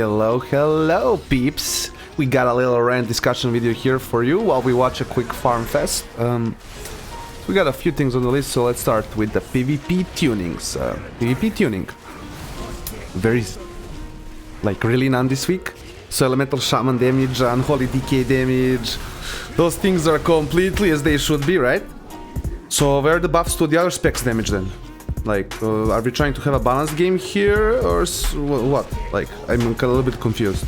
Hello, peeps. We got a little rant discussion video here for you while we watch a quick farm fest. We got a few things on the list, so let's start with the PvP tunings. PvP tuning. Very, really none this week. So elemental shaman damage, unholy decay damage, those things are completely as they should be, right? So where are the buffs to the other specs damage then? Are we trying to have a balanced game here, or what? I'm a little bit confused.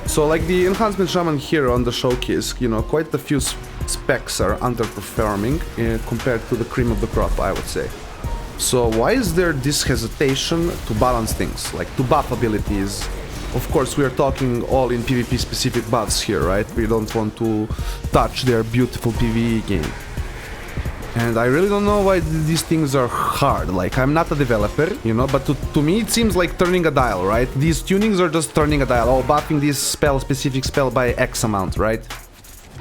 So the enhancement shaman here on the showcase, quite a few specs are underperforming compared to the cream of the crop, I would say. So why is there this hesitation to balance things, to buff abilities? Of course, we are talking all in PvP specific buffs here, right? We don't want to touch their beautiful PvE game. And I really don't know why these things are hard. I'm not a developer, but to me it seems like turning a dial, right? These tunings are just turning a dial. Oh, buffing this specific spell by X amount, right?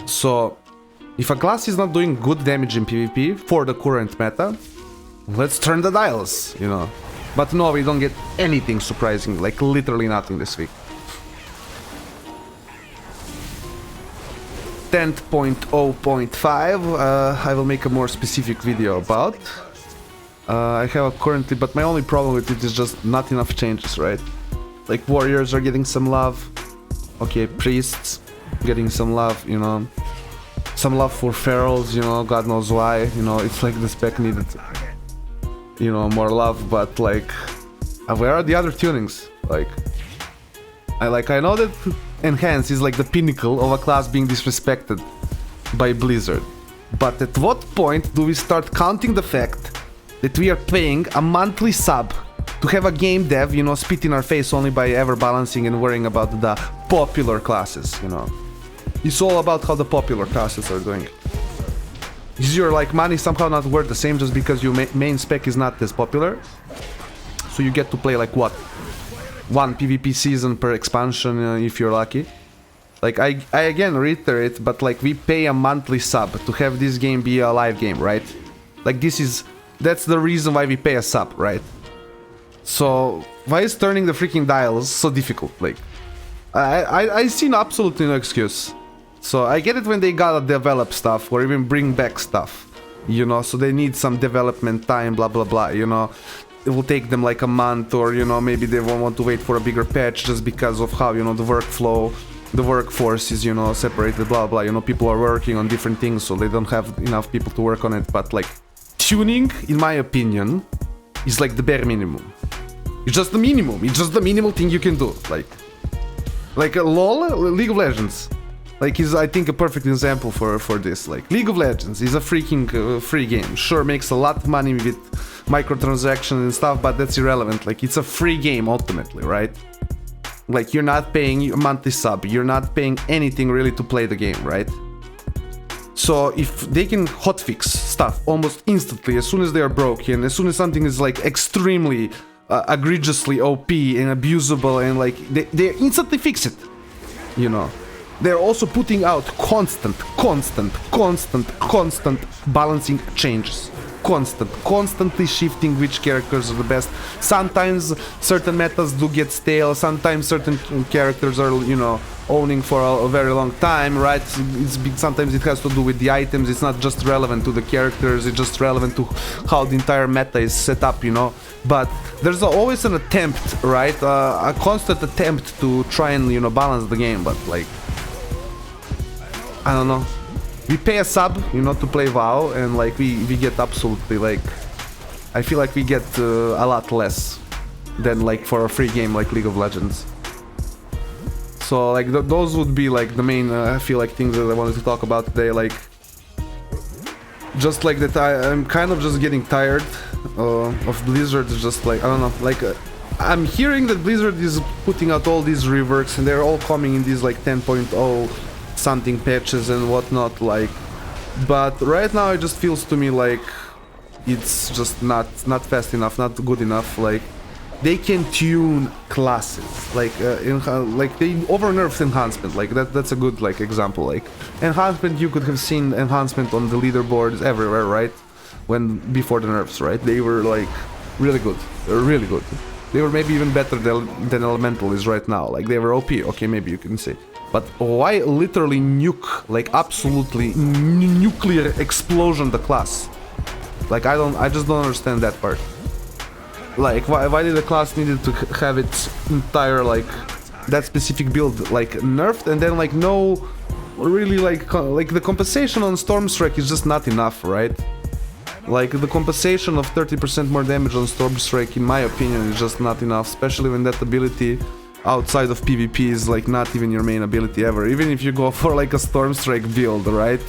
So, if a class is not doing good damage in PvP for the current meta, let's turn the dials, But no, we don't get anything surprising, literally nothing this week. 10.0.5, I will make a more specific video about. I have currently, but my only problem with it is just not enough changes, right? Warriors are getting some love. Okay, priests getting some love, Some love for ferals, God knows why, it's the spec needed, more love, but where are the other tunings? I know that Enhance is the pinnacle of a class being disrespected by Blizzard. But at what point do we start counting the fact that we are paying a monthly sub to have a game dev, spit in our face only by ever balancing and worrying about the popular classes, It's all about how the popular classes are doing. Is your money somehow not worth the same just because your main spec is not as popular? So you get to play what? One PvP season per expansion if you're lucky. I again reiterate, but we pay a monthly sub to have this game be a live game, right? That's the reason why we pay a sub, right? So why is turning the freaking dials so difficult? I see absolutely no excuse. So I get it when they gotta develop stuff or even bring back stuff, so they need some development time, blah blah blah, It will take them a month, or maybe they won't want to wait for a bigger patch just because of how the workflow, the workforce is separated, blah blah. People are working on different things, so they don't have enough people to work on it. But tuning, in my opinion, is the bare minimum. It's just the minimum. It's just the minimal thing you can do. LOL, League of Legends, is I think a perfect example for this. League of Legends is a freaking free game. Sure, makes a lot of money with microtransactions and stuff, but that's irrelevant. It's a free game ultimately, right? You're not paying a monthly sub, you're not paying anything really to play the game, right? So if they can hotfix stuff almost instantly as soon as they are broken, as soon as something is extremely egregiously OP and abusable, and they instantly fix it, They're also putting out constant balancing changes. Constantly shifting which characters are the best. Sometimes certain metas do get stale, sometimes certain characters are, owning for a very long time, right? Sometimes it has to do with the items, it's not just relevant to the characters, it's just relevant to how the entire meta is set up, But there's always an attempt, right? A constant attempt to try and, balance the game, but I don't know. We pay a sub, to play WoW, and we get absolutely I feel we get a lot less than for a free game like League of Legends. So those would be the main I feel things that I wanted to talk about today. Just that I'm kind of just getting tired of Blizzard. Just I don't know. I'm hearing that Blizzard is putting out all these reworks, and they're all coming in these 10.0 something patches and whatnot, but right now it just feels to me it's just not fast enough, not good enough. They can tune classes, they over-nerfed enhancement, that's a good example. Enhancement, you could have seen enhancement on the leaderboards everywhere, right? Before the nerfs, right? They were really good, really good. They were maybe even better than Elemental is right now. Like, they were OP, okay, maybe you can say. But why literally nuke, like absolutely nuclear explosion the class? Like, I just don't understand that part. Like, why did the class needed to have its entire, like, that specific build, like, nerfed, and then, like, no, really, like the compensation on Stormstrike is just not enough, right? Like, the compensation of 30% more damage on Stormstrike, in my opinion, is just not enough, especially when that ability outside of PvP is, like, not even your main ability ever. Even if you go for, like, a Stormstrike build, right?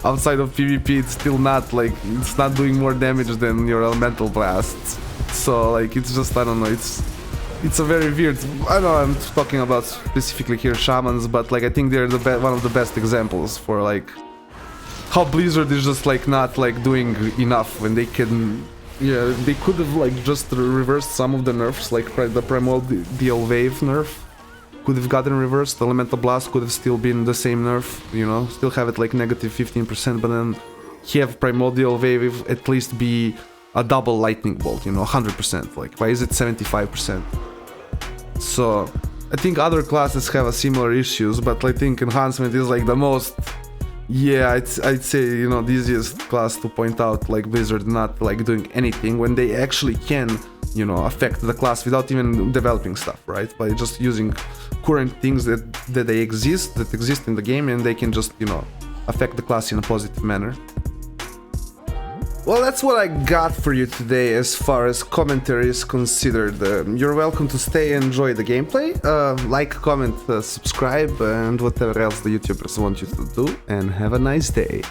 Outside of PvP, it's still not, like, it's not doing more damage than your Elemental blasts. So, like, it's just, I don't know, it's a very weird... I know I'm talking about specifically here Shamans, but, like, I think they're one of the best examples for, like, how Blizzard is just, like, not, like, doing enough when they can... Yeah, they could have, like, just reversed some of the nerfs, like the Primordial Wave nerf could have gotten reversed, Elemental Blast could have still been the same nerf, you know, still have it, like, negative 15%, but then have Primordial Wave at least be a double Lightning Bolt, you know, 100%, like, why is it 75%? So, I think other classes have a similar issues, but I think Enhancement is, like, the most... Yeah, I'd say, you know, the easiest class to point out, like, Blizzard not, like, doing anything when they actually can, you know, affect the class without even developing stuff, right? By just using current things that exist in the game, and they can just, you know, affect the class in a positive manner. Well, that's what I got for you today as far as commentary is considered. You're welcome to stay and enjoy the gameplay. Like, comment, subscribe, and whatever else the YouTubers want you to do. And have a nice day.